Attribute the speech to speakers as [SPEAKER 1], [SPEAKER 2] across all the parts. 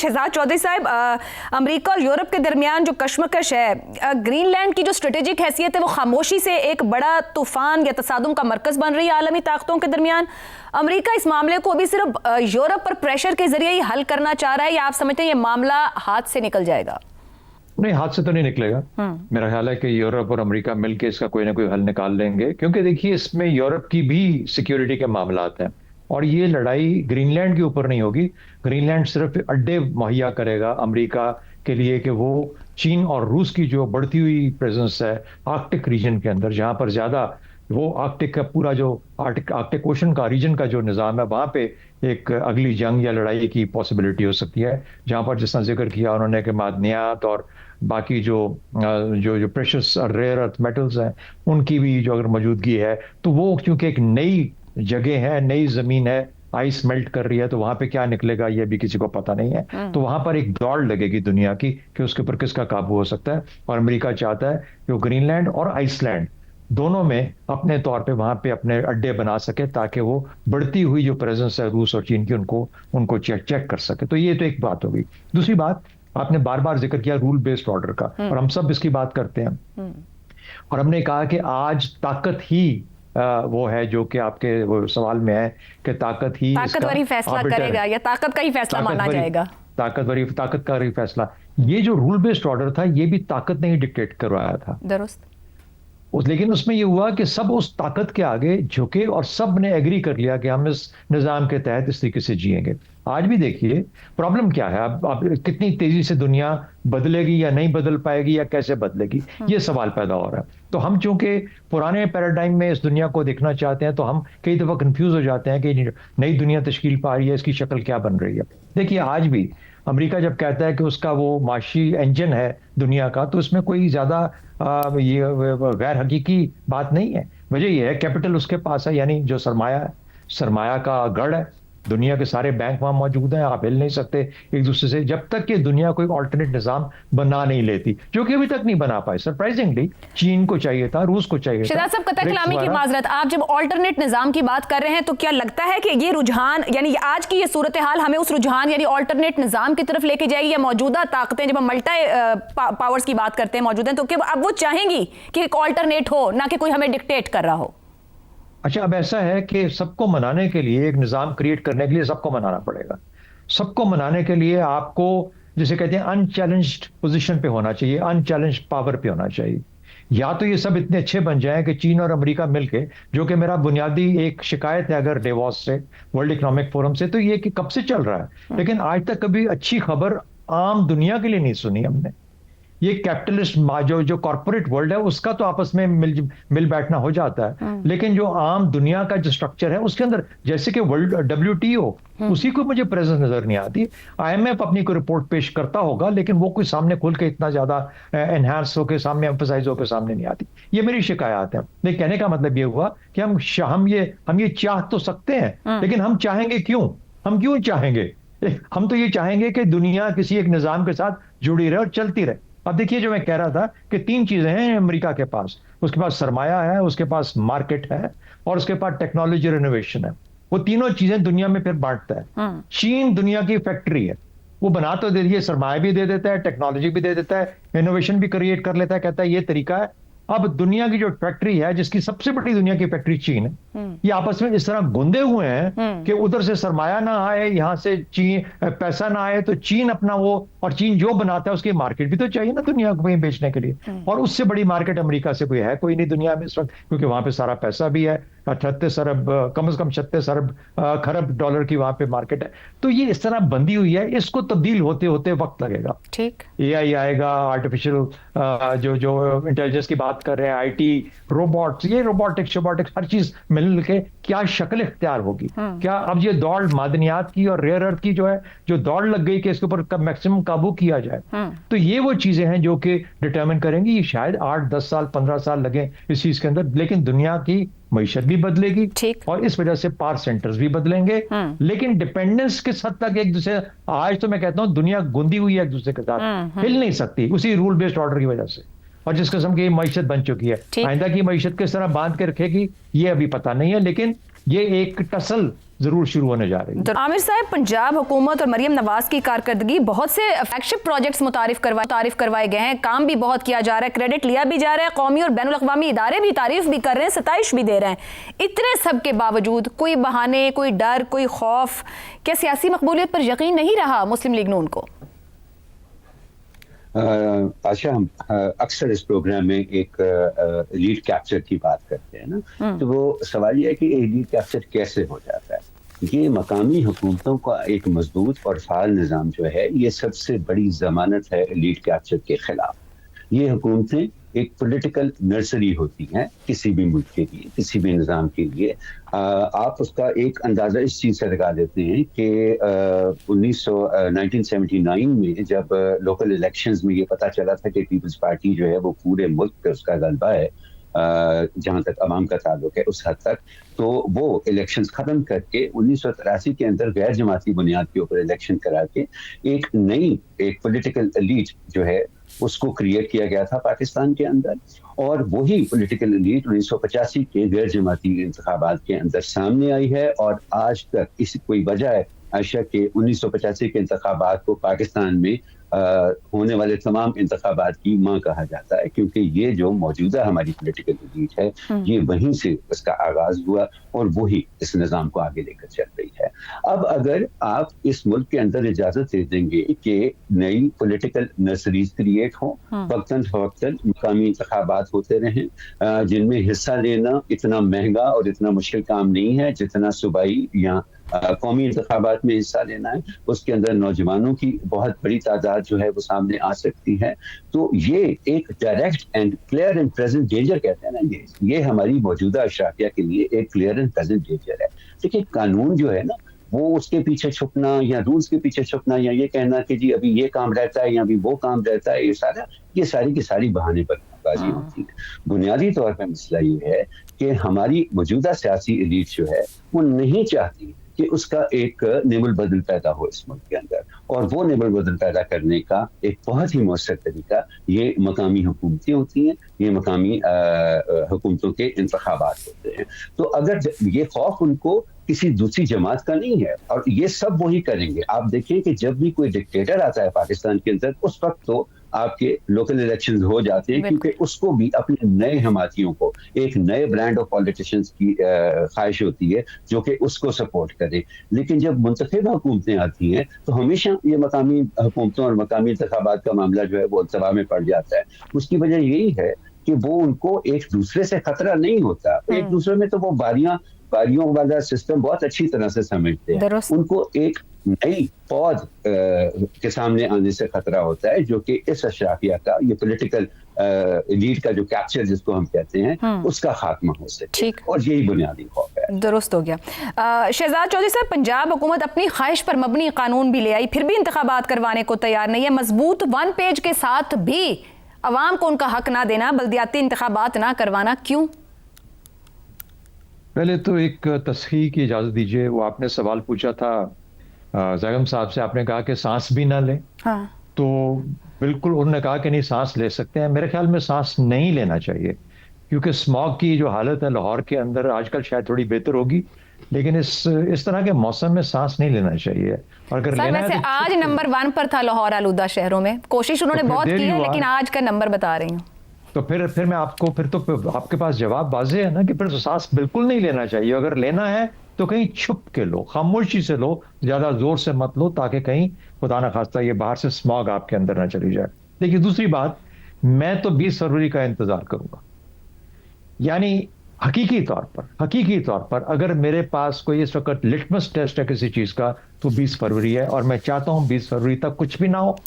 [SPEAKER 1] शहजाद चौधरी साहब, अमेरिका और यूरोप के दरमियान जो कशमकश है, ग्रीनलैंड की जो स्ट्रेटेजिक हैसियत है वो खामोशी से एक बड़ा तूफान या तसादुम का मरकज बन रही है आलमी ताकतों के दरमियान। अमेरिका इस मामले को अभी सिर्फ यूरोप पर प्रेशर के जरिए ही हल करना चाह रहा है, या आप समझते हैं ये मामला हाथ से निकल जाएगा?
[SPEAKER 2] नहीं, हाथ से तो नहीं निकलेगा। मेरा ख्याल है कि यूरोप और अमेरिका मिलकर इसका कोई ना कोई हल निकाल लेंगे, क्योंकि देखिए इसमें यूरोप की भी सिक्योरिटी के मामला आते हैं और ये लड़ाई ग्रीनलैंड के ऊपर नहीं होगी। ग्रीनलैंड सिर्फ अड्डे मुहैया करेगा अमेरिका के लिए कि वो चीन और रूस की जो बढ़ती हुई प्रेजेंस है आर्कटिक रीजन के अंदर, जहां पर ज्यादा वो आर्कटिक का पूरा जो आर्कटिक ओशन का रीजन का जो निज़ाम है, वहां पे एक अगली जंग या लड़ाई की पॉसिबिलिटी हो सकती है, जहां पर जिसने जिक्र किया उन्होंने कि मादनियात और बाकी जो जो जो प्रेशस रेयर अर्थ मेटल्स हैं उनकी भी जो अगर मौजूदगी है, तो वो क्योंकि एक नई जगह है, नई जमीन है, आइस मेल्ट कर रही है, तो वहां पे क्या निकलेगा ये भी किसी को पता नहीं है। तो वहां पर एक दौड़ लगेगी दुनिया की कि उसके ऊपर किसका काबू हो सकता है, और अमेरिका चाहता है कि वो ग्रीनलैंड और आइसलैंड दोनों में अपने तौर पे वहां पे अपने अड्डे बना सके, ताकि वो बढ़ती हुई जो प्रेजेंस है रूस और चीन की उनको चेक कर सके। तो ये तो एक बात होगी। दूसरी बात, आपने बार बार जिक्र किया रूल बेस्ड ऑर्डर का, और हम सब इसकी बात करते हैं, और हमने कहा कि आज ताकत ही वो है जो कि आपके वो सवाल में है कि ताकत ही
[SPEAKER 1] ताकतवरी फैसला करेगा या ताकत का ही फैसला माना जाएगा?
[SPEAKER 2] ताकत का ही फैसला। ये जो रूल बेस्ड ऑर्डर था ये भी ताकत ने ही डिक्टेट करवाया था,
[SPEAKER 1] दुरुस्त।
[SPEAKER 2] लेकिन उसमें ये हुआ कि सब उस ताकत के आगे झुके और सब ने एग्री कर लिया कि हम इस निज़ाम के तहत इस तरीके से जिएंगे। आज भी देखिए प्रॉब्लम क्या है, अब कितनी तेजी से दुनिया बदलेगी या नहीं बदल पाएगी या कैसे बदलेगी, ये सवाल पैदा हो रहा है। तो हम चूंकि पुराने पैराडाइम में इस दुनिया को देखना चाहते हैं, तो हम कई दफा कंफ्यूज हो जाते हैं कि नई दुनिया तश्कील पा रही है, इसकी शक्ल क्या बन रही है। देखिए आज भी अमेरिका जब कहता है कि उसका वो माशी इंजन है दुनिया का, तो उसमें कोई ज्यादा ये गैर हकीकी बात नहीं है। वजह यह है कैपिटल उसके पास है, यानी जो सरमाया का गढ़ है, दुनिया के सारे बैंक वहां मौजूद हैं, आप हिल नहीं सकते एक दूसरे से जब तक कि दुनिया कोई ऑल्टरनेट निजाम बना नहीं लेती, जो कि अभी तक नहीं बना पाए। सरप्राइजिंगली चीन को चाहिए था, रूस को चाहिए था।
[SPEAKER 1] शहजाद साहब कतई कलामी की माजरत, आप जब ऑल्टरनेट निजाम की बात कर रहे हैं तो क्या लगता है कि ये रुझान यानी आज की ये सूरत हाल हमें उस रुझान यानी ऑल्टरनेट निजाम की तरफ लेके जाएगी, या मौजूदा ताकतें जब हम मल्टी पावर्स की बात करते हैं मौजूद हैं, तो क्या अब वो चाहेंगी कि एक ऑल्टरनेट हो, ना कि कोई हमें डिक्टेट कर रहा हो?
[SPEAKER 2] अच्छा, अब ऐसा है कि सबको मनाने के लिए, एक निज़ाम क्रिएट करने के लिए सबको मनाना पड़ेगा। सबको मनाने के लिए आपको जिसे कहते हैं अनचैलेंज्ड पोजीशन पे होना चाहिए, अनचैलेंज्ड पावर पे होना चाहिए। या तो ये सब इतने अच्छे बन जाएं कि चीन और अमेरिका मिलके, जो कि मेरा बुनियादी एक शिकायत है अगर डेवॉस से, वर्ल्ड इकोनॉमिक फोरम से, तो ये कि कब से चल रहा है, लेकिन आज तक कभी अच्छी खबर आम दुनिया के लिए नहीं सुनी हमने। ये कैपिटलिस्ट जो कॉर्पोरेट वर्ल्ड है उसका तो आपस में मिल बैठना हो जाता है, लेकिन जो आम दुनिया का जो स्ट्रक्चर है उसके अंदर, जैसे कि वर्ल्ड WTO, उसी को मुझे प्रेजेंस नजर नहीं आती। IMF अपनी कोई रिपोर्ट पेश करता होगा, लेकिन वो कोई सामने खुल के इतना ज्यादा एनहांस होकर सामने, एम्फसाइज होकर सामने नहीं आती। ये मेरी शिकायत है। लेकिन कहने का मतलब ये हुआ कि हम ये चाह तो सकते हैं, लेकिन हम चाहेंगे क्यों? हम क्यों चाहेंगे? हम तो ये चाहेंगे कि दुनिया किसी एक निजाम के साथ जुड़ी रहे और चलती रहे। अब देखिए, जो मैं कह रहा था कि 3 चीजें हैं अमेरिका के पास, उसके पास सरमाया है, उसके पास मार्केट है, और उसके पास टेक्नोलॉजी और इनोवेशन है। वो तीनों चीजें दुनिया में फिर बांटता है। चीन दुनिया की फैक्ट्री है, वो बना तो दे दिए, सरमाया भी दे देता है, टेक्नोलॉजी भी दे देता है, इनोवेशन भी क्रिएट कर लेता है, कहता है ये तरीका है। अब दुनिया की जो फैक्ट्री है, जिसकी सबसे बड़ी दुनिया की फैक्ट्री चीन है, ये आपस में इस तरह गुंदे हुए हैं कि उधर से सरमाया ना आए, यहां से चीन पैसा ना आए, तो चीन अपना वो, और चीन जो बनाता है उसकी मार्केट भी तो चाहिए ना दुनिया को कहीं बेचने के लिए। और उससे बड़ी मार्केट अमेरिका से कोई है कोई नहीं दुनिया में इस वक्त, क्योंकि वहां पे सारा पैसा भी है, 38 अरब, कम से कम 36 अरब खरब डॉलर की वहां पे मार्केट है। तो ये इस तरह बंदी हुई है, इसको तब्दील होते होते वक्त लगेगा।
[SPEAKER 1] ठीक,
[SPEAKER 2] AI आएगा, आर्टिफिशियल जो इंटेलिजेंस की बात कर रहे हैं, IT, रोबोट्स, ये रोबोटिक्स हर चीज मिल के क्या शक्ल इख्तियार होगी। क्या अब ये दौड़ मादनियात की और रेयर अर्थ की जो दौड़ लग गई कि इसके ऊपर मैक्सिमम काबू किया जाए, तो ये वो चीजें हैं जो कि डिटरमिन करेंगी। ये शायद 8-10 साल 15 साल लगे इस चीज के अंदर, लेकिन दुनिया की मईशत भी बदलेगी और इस वजह से पावर सेंटर्स भी बदलेंगे। लेकिन डिपेंडेंस किस हद तक एक दूसरे, आज तो मैं कहता हूं दुनिया गुंदी हुई है एक दूसरे के साथ, हिल नहीं सकती उसी रूल बेस्ड ऑर्डर की वजह से, और जिस किस्म की मईशत बन चुकी है। आइंदा की मईशत किस तरह बांध के रखेगी ये अभी पता नहीं है, लेकिन ये एक टसल जरूर शुरू होने जा रही है।
[SPEAKER 1] तो आमिर साहब, पंजाब हुकूमत और मरियम नवाज की कारकर्दगी, बहुत से फ्लैगशिप प्रोजेक्ट्स मुतारिफ करवाए गए हैं, काम भी बहुत किया जा रहा है, क्रेडिट लिया भी जा रहा है, कौमी और बैनुल अक़वामी इदारे भी तारीफ भी कर रहे हैं, सताइश भी दे रहे हैं। इतने सब के बावजूद कोई बहाने, कोई डर, कोई खौफ, क्या सियासी मकबूलियत पर यकीन नहीं रहा मुस्लिम लीग नून को?
[SPEAKER 3] अच्छा, हम अक्सर इस प्रोग्राम में एक लीड कैप्चर की बात करते हैं ना, तो वो सवाल ये है कि लीड कैप्चर कैसे हो जाता है। ये मकामी हुकूमतों का एक मजबूत और फाल निज़ाम जो है, ये सबसे बड़ी जमानत है लीड कैप्चर के खिलाफ। ये हुकूमतें एक पॉलिटिकल नर्सरी होती हैं किसी भी मुल्क के लिए, किसी भी निज़ाम के लिए। आप उसका एक अंदाज़ा इस चीज़ से लगा देते हैं कि 1979 में जब लोकल इलेक्शंस में ये पता चला था कि पीपल्स पार्टी जो है वो पूरे मुल्क पे उसका गलबा है, जहाँ तक अवाम का ताल्लुक है उस हद तक, तो वो इलेक्शंस खत्म करके 1983 के अंदर गैर जमाती बुनियाद के ऊपर इलेक्शन करा के एक नई पॉलिटिकल एलीट जो है उसको क्रिएट किया गया था पाकिस्तान के अंदर। और वही पॉलिटिकल एलीट 1985 के गैर जमाती इंतखाबात के अंदर सामने आई है, और आज तक इस कोई वजह है आशा के 1985 के इंतखाबात को पाकिस्तान में होने वाले तमाम इंतखाबात की मां कहा जाता है, क्योंकि ये जो मौजूदा हमारी पॉलिटिकल एलीट है ये वहीं से उसका आगाज हुआ और वही इस निज़ाम को आगे लेकर चल रही है। अब अगर आप इस मुल्क के अंदर इजाजत दे देंगे कि नई पॉलिटिकल नर्सरीज क्रिएट हो, वक्तन फवक्तन मकामी इंतखाबात होते रहें, जिनमें हिस्सा लेना इतना महंगा और इतना मुश्किल काम नहीं है जितना सूबाई या कौमी इंतखाबात में हिस्सा लेना है, उसके अंदर नौजवानों की बहुत बड़ी तादाद जो है वो सामने आ सकती है। तो ये एक direct and clear and present danger कहते हैं ना, ये हमारी मौजूदा अशराफिया के लिए एक क्लियर एंड प्रेजेंट डेंजर है। देखिए, कानून जो है ना, वो उसके पीछे छुपना या रूल्स के पीछे छुपना या ये कहना कि जी अभी ये काम रहता है या अभी वो काम रहता है, ये सारी की सारी बहाने बल्लेबाजी होती है। बुनियादी तौर पर मसला ये है कि हमारी मौजूदा सियासी एलीट जो है वो नहीं चाहती कि उसका एक नेबल बदल पैदा हो इस मुल्क के अंदर, और वो नेबल बदल पैदा करने का एक बहुत ही मौसर तरीका ये मकामी हुकूमतें होती हैं, ये मकामी हुकूमतों के इंतखाबात होते हैं। तो अगर ये खौफ उनको किसी दूसरी जमात का नहीं है, और ये सब वही करेंगे। आप देखिए कि जब भी कोई डिक्टेटर आता है पाकिस्तान के अंदर, उस वक्त तो आपके लोकल इलेक्शंस हो जाते हैं, क्योंकि उसको भी अपने नए हमातियों को, एक नए ब्रांड ऑफ पॉलिटिशियंस की ख्वाहिश होती है जो कि उसको सपोर्ट करे। लेकिन जब मुंतखब हुकूमतें आती हैं तो हमेशा ये मकामी हुकूमतों और मकामी इंतखाबात का मामला जो है वो अल्तवा में पड़ जाता है। उसकी वजह यही है कि वो उनको एक दूसरे से खतरा नहीं होता, एक दूसरे में तो वो बारियों वाला सिस्टम बहुत अच्छी तरह से समझते हैं। उनको एक नई पौध के सामने आने से खतरा होता है, जो कि इस अशराफिया का, ये पॉलिटिकल एलीट का जो कैप्चर जिसको हम कहते हैं, उसका खात्मा हो सके, और यही बुनियादी खौफ है।
[SPEAKER 1] दुरुस्त हो गया। शहजाद चौधरी साहब, पंजाब हुकूमत अपनी ख्वाहिश पर मबनी कानून भी ले आई, फिर भी इंतखाबात करवाने को तैयार नहीं है। मजबूत वन पेज के साथ भी अवाम को उनका हक ना देना, बल्दियाती इंतखाबात ना करवाना, क्यों?
[SPEAKER 2] पहले तो एक तस्हीह की इजाज़त दीजिए। वो आपने सवाल पूछा था जैगम साहब से, आपने कहा कि सांस भी ना लें।
[SPEAKER 1] हाँ।
[SPEAKER 2] तो बिल्कुल उन्होंने कहा कि नहीं, सांस ले सकते हैं। मेरे ख्याल में सांस नहीं लेना चाहिए, क्योंकि स्मॉग की जो हालत है लाहौर के अंदर आजकल शायद थोड़ी बेहतर होगी, लेकिन इस तरह के मौसम में सांस नहीं लेना चाहिए। और अगर लेना
[SPEAKER 1] वैसे
[SPEAKER 2] है तो
[SPEAKER 1] आज नंबर 1 पर था लाहौर आलूदा शहरों में, कोशिश उन्होंने बहुत की है, लेकिन आज का नंबर बता रही हूँ।
[SPEAKER 2] तो फिर मैं आपको, फिर तो आपके पास जवाब वाज़ेह है ना कि फिर तो सांस बिल्कुल नहीं लेना चाहिए। अगर लेना है तो कहीं छुप के लो, खामोशी से लो, ज्यादा जोर से मत लो, ताकि कहीं खुदा न खास्ता ये बाहर से स्मॉग आपके अंदर ना चली जाए। देखिए, दूसरी बात, मैं तो 20 फरवरी का इंतजार करूंगा। यानी हकीकी तौर पर अगर मेरे पास कोई इस वक्त लिटमस टेस्ट है किसी चीज का, तो 20 फरवरी है। और मैं चाहता हूं 20 फरवरी तक कुछ भी ना हो,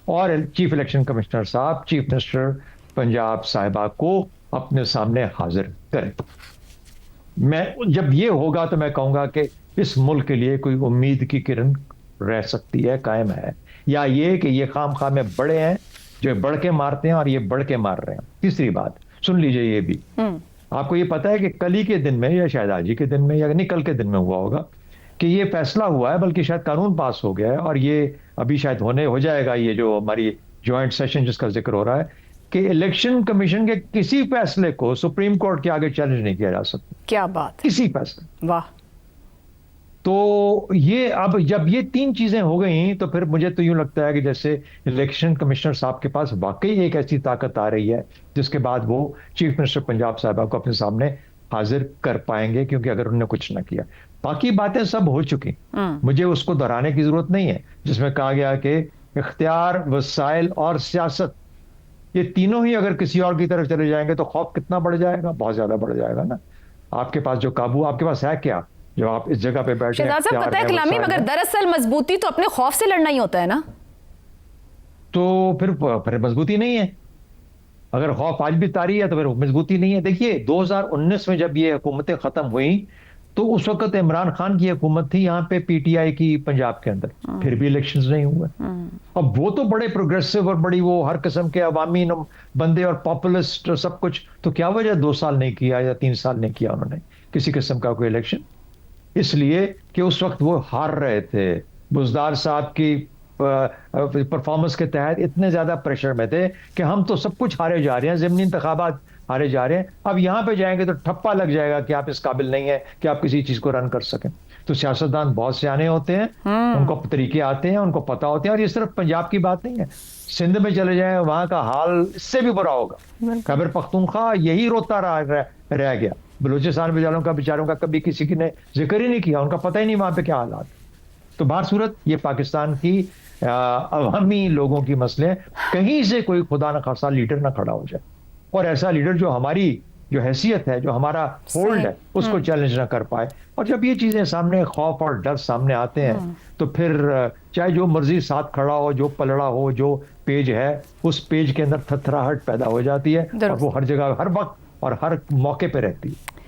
[SPEAKER 2] और चीफ इलेक्शन कमिश्नर साहब, चीफ मिनिस्टर पंजाब साहिबा को अपने सामने हाजिर करें। मैं जब ये होगा तो मैं कहूंगा कि इस मुल्क के लिए कोई उम्मीद की किरण रह सकती है, कायम है, या ये कि ये खाम में बड़े हैं जो बढ़ के मारते हैं और ये बढ़ के मार रहे हैं। तीसरी बात सुन लीजिए, ये भी आपको ये पता है कि कल ही के दिन में या शायद आज ही के दिन में या नहीं कल के दिन में हुआ होगा कि ये फैसला हुआ है, बल्कि शायद कानून पास हो गया है, और ये अभी शायद हो जाएगा, ये जो हमारी ज्वाइंट सेशन जिसका जिक्र हो रहा है, कि इलेक्शन कमीशन के किसी फैसले को सुप्रीम कोर्ट के आगे चैलेंज नहीं किया जा सकता,
[SPEAKER 1] क्या बात है,
[SPEAKER 2] किसी फैसले।
[SPEAKER 1] वाह।
[SPEAKER 2] तो ये अब जब ये तीन चीजें हो गई तो फिर मुझे तो यूं लगता है कि जैसे इलेक्शन कमिश्नर साहब के पास वाकई एक ऐसी ताकत आ रही है जिसके बाद वो चीफ मिनिस्टर पंजाब साहबा को अपने सामने हाजिर कर पाएंगे, क्योंकि अगर उन्होंने कुछ ना किया, बाकी बातें सब हो चुकी, मुझे उसको दोहराने की जरूरत नहीं है, जिसमें कहा गया कि इख्तियार, वसाइल और सियासत, ये तीनों ही अगर किसी और की तरफ चले जाएंगे तो खौफ कितना बढ़ जाएगा, बहुत ज्यादा बढ़ जाएगा ना। आपके पास जो काबू आपके पास है क्या, जो आप इस जगह पे बैठे हैं,
[SPEAKER 1] शहजाद साहब, पता है कलामी, मगर दरअसल मजबूती तो अपने खौफ से लड़ना ही होता है ना।
[SPEAKER 2] तो फिर मजबूती नहीं है। अगर खौफ आज भी तारी है तो फिर मजबूती नहीं है। देखिए 2019 में जब ये हुकूमतें खत्म हुई तो उस वक्त इमरान खान की हुकूमत थी यहाँ पे, पीटीआई की, पंजाब के अंदर, फिर भी इलेक्शंस नहीं हुए। अब वो तो बड़े प्रोग्रेसिव और बड़ी वो हर किस्म के अवामी बंदे और पॉपुलिस्ट और सब कुछ, तो क्या वजह 2 साल नहीं किया या 3 साल नहीं किया उन्होंने किसी किस्म का कोई इलेक्शन? इसलिए कि उस वक्त वो हार रहे थे, बुज़दार साहब की परफॉर्मेंस के तहत इतने ज्यादा प्रेशर में थे कि हम तो सब कुछ हारे जा रहे हैं, ज़िमनी इंतखाबात हारे जा रहे हैं, अब यहां पे जाएंगे तो ठप्पा लग जाएगा कि आप इस काबिल नहीं है कि आप किसी चीज को रन कर सकें। तो सियासतदान बहुत सियाने होते हैं, उनको तरीके आते हैं, उनको पता होते हैं। और ये सिर्फ पंजाब की बात नहीं है, सिंध में चले जाए वहां का हाल इससे भी बुरा होगा। खैबर पख्तूनख्वा यही रोता रह गया, बलूचिस्तान बेचारों का बेचारों का कभी किसी की ने जिक्र ही नहीं किया, उनका पता ही नहीं वहां पे क्या हालात। तो बाहर सूरत ये पाकिस्तान की अवामी लोगों की मसले, कहीं से कोई खुदा न खासा लीडर ना खड़ा हो जाए, और ऐसा लीडर जो हमारी जो हैसियत है, जो हमारा होल्ड है, उसको चैलेंज ना कर पाए। और जब ये चीजें सामने, खौफ और डर सामने आते हैं, तो फिर चाहे जो मर्जी साथ खड़ा हो, जो पलड़ा हो, जो पेज है, उस पेज के अंदर थरथराहट पैदा हो जाती है, और वो हर जगह, हर वक्त और हर मौके पे रहती है।